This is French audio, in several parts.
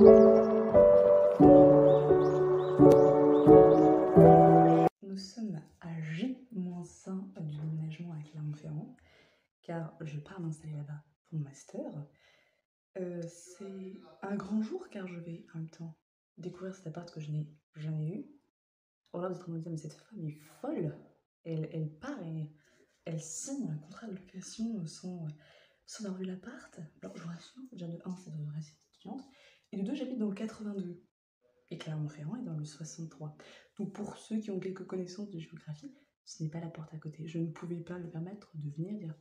Nous sommes à J-1 du déménagement à Clermont-Ferrand, car je pars m'installer là-bas pour mon master. C'est un grand jour car je vais en même temps découvrir cet appart que je n'ai jamais eu. Au lieu d'être en train de me dire, mais cette femme est folle, elle part et elle signe un contrat de location sans avoir vu l'appart. Alors je vous rassure, déjà de 1, c'est de rester étudiante, et de 2, j'habite dans le 82. Et Clermont-Ferrand est dans le 63. Donc pour ceux qui ont quelques connaissances de géographie, ce n'est pas la porte à côté. Je ne pouvais pas me permettre de venir dire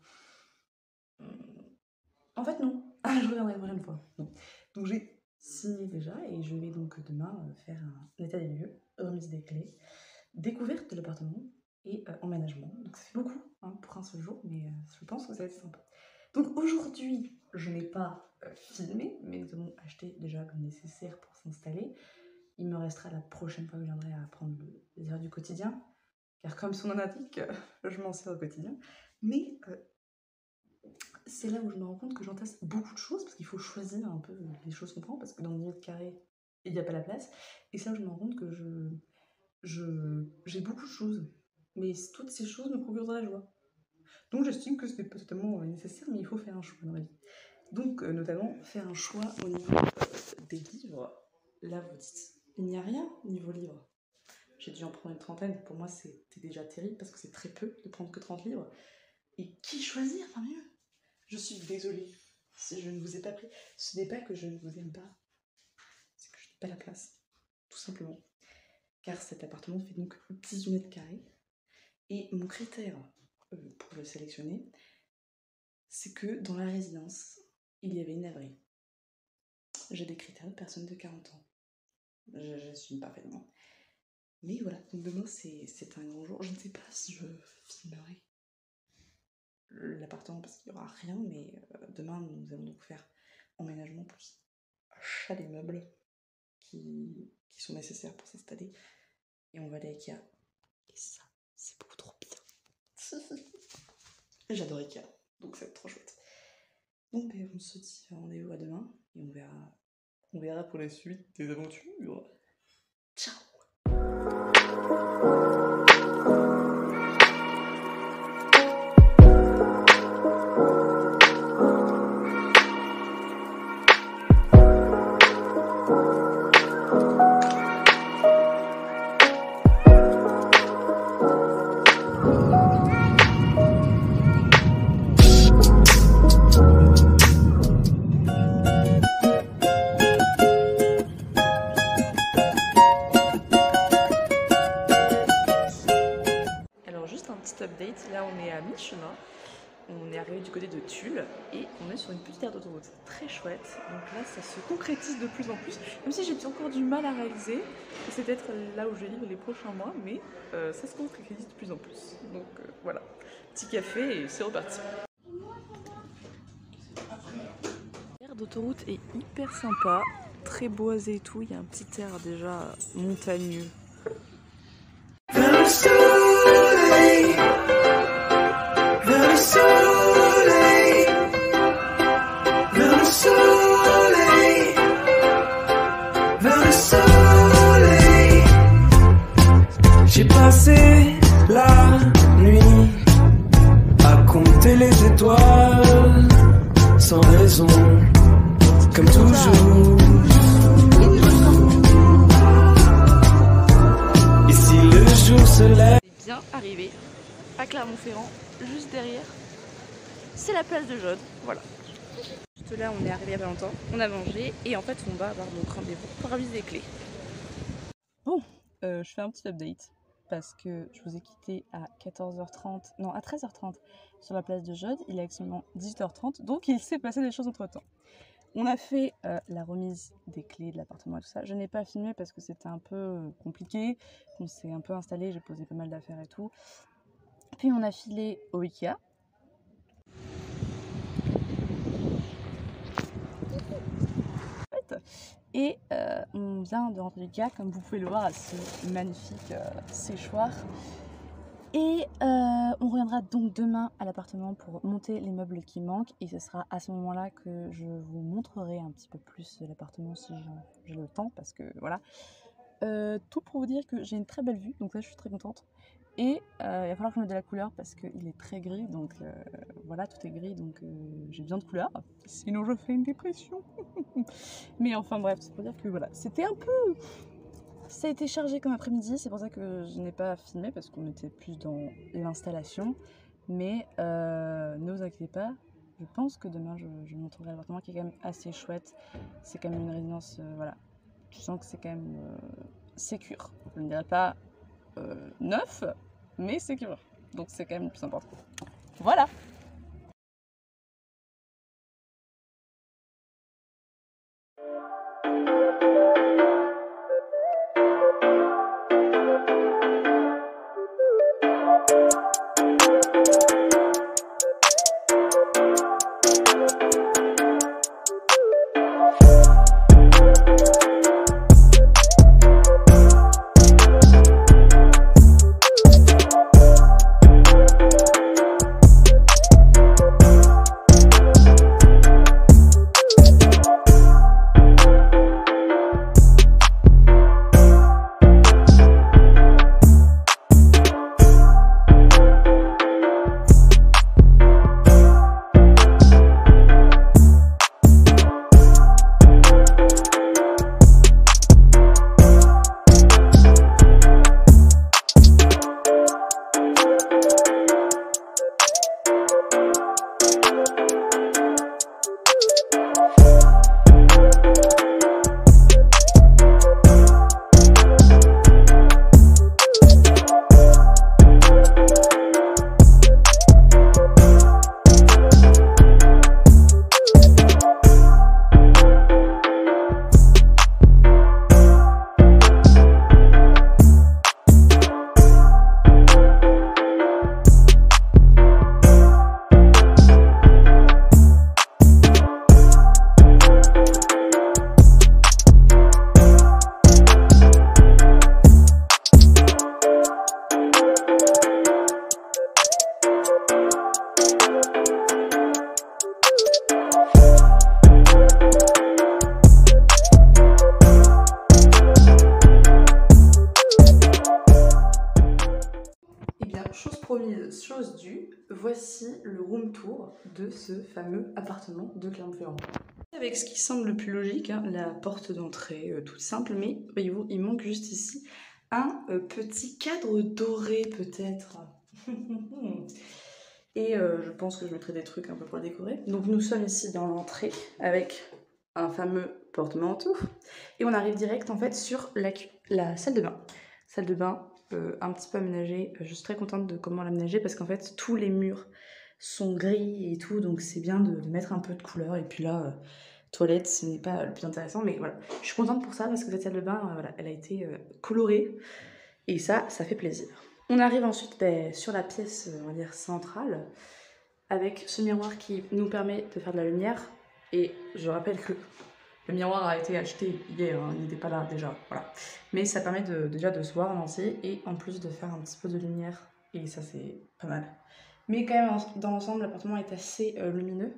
en fait non, je reviendrai la prochaine fois. Non. Donc j'ai signé déjà et je vais donc demain faire un état des lieux, remise des clés, découverte de l'appartement et emménagement. Donc ça fait beaucoup hein, pour un seul jour, mais je pense que ça va être sympa. Donc aujourd'hui, je n'ai pas filmé, mais nous avons acheté déjà le nécessaire pour s'installer. Il me restera la prochaine fois que je viendrai à apprendre les erreurs du quotidien, car comme son nom l'indique, je m'en sers au quotidien. Mais c'est là où je me rends compte que j'entasse beaucoup de choses, parce qu'il faut choisir un peu les choses qu'on prend, parce que dans 10 mètres carrés, il n'y a pas la place. Et c'est là où je me rends compte que j'ai beaucoup de choses, mais toutes ces choses me procurent de la joie. Donc j'estime que ce n'est pas totalement nécessaire, mais il faut faire un choix dans la vie. Donc notamment faire un choix au niveau des livres. Là vous dites, il n'y a rien au niveau livre. J'ai dû en prendre une trentaine, pour moi c'était déjà terrible parce que c'est très peu de prendre que 30 livres. Et qui choisir parmi eux? Je suis désolée si je ne vous ai pas pris. Ce n'est pas que je ne vous aime pas, c'est que je n'ai pas la place, tout simplement. Car cet appartement fait donc 18 mètres carrés. Et mon critère pour le sélectionner, c'est que dans la résidence, il y avait une laverie. J'ai des critères de personne de 40 ans. J'assume parfaitement. Mais voilà, donc demain c'est un grand jour. Je ne sais pas si je filmerai l'appartement parce qu'il n'y aura rien, mais demain nous allons donc faire emménagement plus achat des meubles qui sont nécessaires pour s'installer. Et on va aller à Ikea. Et ça, c'est beaucoup trop bien. J'adore Ikea, donc ça va être trop chouette. Donc on se dit rendez-vous à demain et on verra pour la suite des aventures. Ciao. Update, là on est à mi-chemin, on est arrivé du côté de Tulle et on est sur une petite aire d'autoroute très chouette, donc là ça se concrétise de plus en plus, même si j'ai encore du mal à réaliser, et c'est peut-être là où je vais vivre les prochains mois, mais ça se concrétise de plus en plus, donc voilà, petit café et c'est reparti. L'aire d'autoroute est hyper sympa, très boisé et tout, il y a un petit air déjà montagneux. J'ai passé la nuit à compter les étoiles sans raison, comme toujours. Et si le jour se lève. On est bien arrivé à Clermont-Ferrand, juste derrière, c'est la place de Jaude, voilà. Juste là, on est arrivé il y a pas longtemps, on a mangé et en fait on va avoir donc rendez-vous pour remise des clés. Bon, je fais un petit update parce que je vous ai quitté à 14h30, non à 13h30 sur la place de Jaude, il est actuellement 18h30, donc il s'est passé des choses entre temps. On a fait la remise des clés de l'appartement et tout ça. Je n'ai pas filmé parce que c'était un peu compliqué, on s'est un peu installé, j'ai posé pas mal d'affaires et tout. Puis on a filé au Ikea. Et on vient de rentrer du Ikea, comme vous pouvez le voir, à ce magnifique séchoir. Et on reviendra donc demain à l'appartement pour monter les meubles qui manquent. Et ce sera à ce moment-là que je vous montrerai un petit peu plus l'appartement si j'ai le temps. Parce que voilà. Tout pour vous dire que j'ai une très belle vue. Donc là, je suis très contente. Et il va falloir que je mette de la couleur parce qu'il est très gris. Donc voilà, tout est gris. Donc j'ai besoin de couleur. Sinon, je fais une dépression. Mais enfin bref, c'est pour dire que voilà. C'était un peu... Ça a été chargé comme après-midi, c'est pour ça que je n'ai pas filmé parce qu'on était plus dans l'installation. Mais ne vous inquiétez pas, je pense que demain je montrerai l'appartement qui est quand même assez chouette. C'est quand même une résidence, voilà. Je sens que c'est quand même sécure. Je ne dirais pas neuf, mais sécure. Donc c'est quand même le plus important. Voilà. promise, chose due, voici le room tour de ce fameux appartement de Clermont-Ferrand. Avec ce qui semble le plus logique, hein, la porte d'entrée toute simple, mais voyez-vous, il manque juste ici un petit cadre doré peut-être. Et je pense que je mettrai des trucs un peu pour le décorer. Donc nous sommes ici dans l'entrée avec un fameux porte-manteau. Et on arrive direct en fait sur la salle de bain. Salle de bain un petit peu aménagée. Je suis très contente de comment l'aménager parce qu'en fait tous les murs sont gris et tout. Donc c'est bien de mettre un peu de couleur. Et puis là, toilette, ce n'est pas le plus intéressant. Mais voilà, je suis contente pour ça parce que cette salle de bain, voilà, elle a été colorée. Et ça fait plaisir. On arrive ensuite sur la pièce, on va dire, centrale, avec ce miroir qui nous permet de faire de la lumière. Et je rappelle que le miroir a été acheté hier, hein, il n'était pas là déjà, voilà. Mais ça permet déjà de se voir en entier et en plus de faire un petit peu de lumière. Et ça, c'est pas mal. Mais quand même, dans l'ensemble, l'appartement est assez lumineux.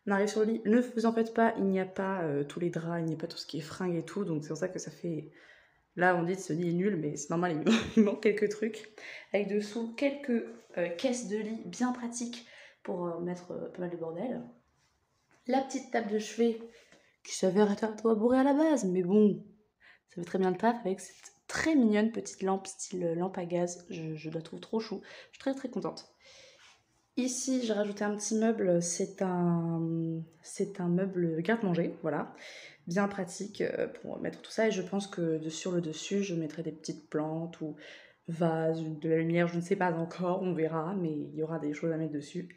On arrive sur le lit. Ne vous en faites pas, il n'y a pas tous les draps, il n'y a pas tout ce qui est fringues et tout. Donc c'est pour ça que ça fait... Là, on dit que ce lit est nul, mais c'est normal, il manque quelques trucs. Avec dessous, quelques caisses de lit bien pratiques pour mettre pas mal de bordel. La petite table de chevet qui s'avère être un toit bourré à la base, mais bon, ça fait très bien le taf avec cette très mignonne petite lampe style lampe à gaz. Je la trouve trop chou. Je suis très très contente. Ici, j'ai rajouté un petit meuble. C'est un meuble garde-manger, voilà. Bien pratique pour mettre tout ça. Et je pense que sur le dessus, je mettrai des petites plantes ou vases, de la lumière, je ne sais pas encore, on verra, mais il y aura des choses à mettre dessus.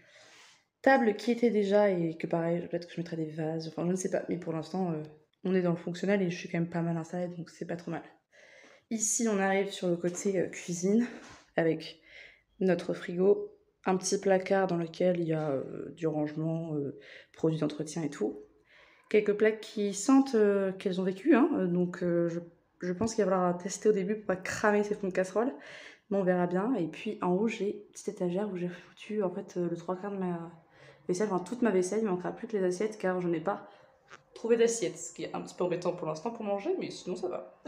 Table qui était déjà et que pareil, peut-être que je mettrai des vases, enfin je ne sais pas, mais pour l'instant, on est dans le fonctionnel et je suis quand même pas mal installée, donc c'est pas trop mal. Ici, on arrive sur le côté cuisine avec notre frigo, un petit placard dans lequel il y a du rangement, produits d'entretien et tout. Quelques plaques qui sentent qu'elles ont vécu, hein, donc je pense qu'il va falloir tester au début pour pas cramer ces fonds de casserole. Mais on verra bien. Et puis en haut, j'ai une petite étagère où j'ai foutu en fait le 3/4 de ma vaisselle, enfin toute ma vaisselle. Il manquera plus que les assiettes car je n'ai pas trouvé d'assiettes, ce qui est un petit peu embêtant pour l'instant pour manger, mais sinon ça va.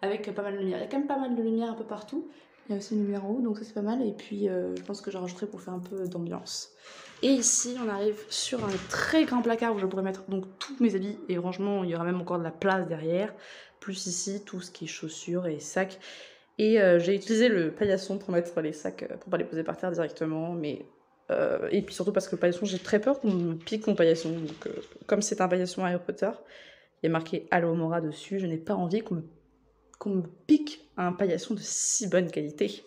Avec pas mal de lumière. Il y a quand même pas mal de lumière un peu partout. Il y a aussi une lumière en haut, donc ça c'est pas mal. Et puis je pense que j'en rajouterai pour faire un peu d'ambiance. Et ici, on arrive sur un très grand placard où je pourrais mettre donc tous mes habits. Et franchement, il y aura même encore de la place derrière. Plus ici, tout ce qui est chaussures et sacs. Et j'ai utilisé le paillasson pour mettre les sacs, pour pas les poser par terre directement. Mais et puis surtout parce que le paillasson, j'ai très peur qu'on me pique mon paillasson. Donc comme c'est un paillasson Harry Potter, il y a marqué Aloe Mora dessus. Je n'ai pas envie qu'on me pique un paillasson de si bonne qualité.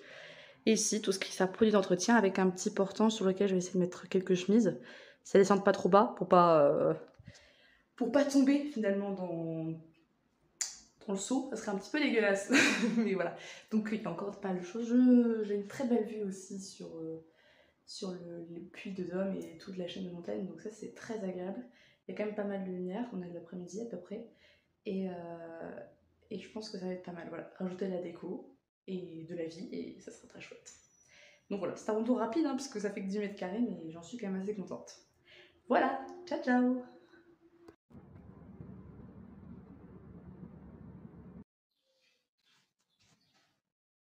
Et ici, tout ce qui est produit d'entretien avec un petit portant sur lequel je vais essayer de mettre quelques chemises. Ça descende pas trop bas pour pas tomber finalement dans le seau. Ça serait un petit peu dégueulasse. Mais voilà. Donc il y a encore pas mal de choses. J'ai une très belle vue aussi sur le puits de Dôme et toute la chaîne de montagne. Donc ça c'est très agréable. Il y a quand même pas mal de lumière. On est de l'après-midi à peu près. Et je pense que ça va être pas mal. Voilà. Rajouter de la déco et de la vie et ça sera très chouette. Donc voilà, c'est un retour rapide hein, parce que ça fait que 10 mètres carrés, mais j'en suis quand même assez contente. Voilà, ciao ciao!